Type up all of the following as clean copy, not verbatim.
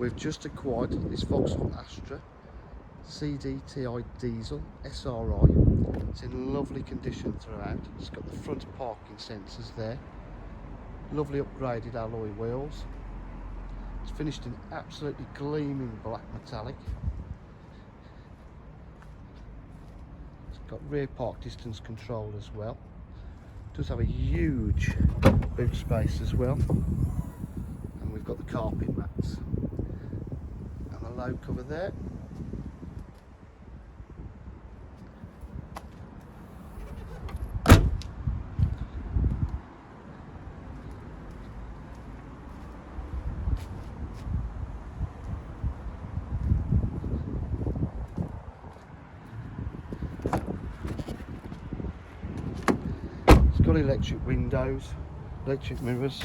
We've just acquired this Vauxhall Astra CDTi diesel SRI. It's in lovely condition throughout. It's got the front parking sensors there. Lovely upgraded alloy wheels. It's finished in absolutely gleaming black metallic. It's got rear park distance control as well. It does have a huge boot space as well. And we've got the carpet mats. And the low cover there. It's got electric windows, electric mirrors.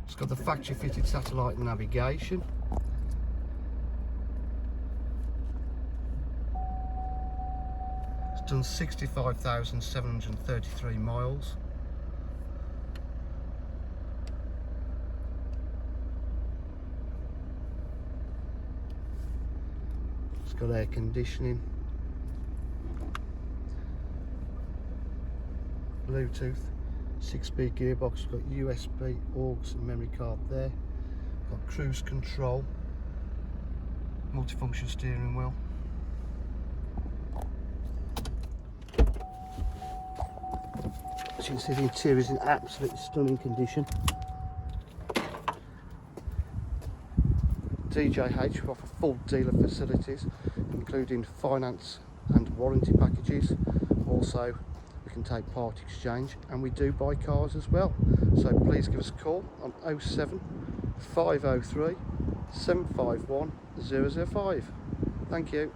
It's got the factory fitted satellite navigation. It's done 65,733 miles. It's got air conditioning, Bluetooth, 6-speed gearbox, got USB, aux and memory card there, got cruise control, multifunction steering wheel. As you can see, the interior is in absolutely stunning condition. DJH offer full dealer facilities, including finance and warranty packages. Also, we can take part exchange, and we do buy cars as well. So please give us a call on 07 503 751 005. Thank you.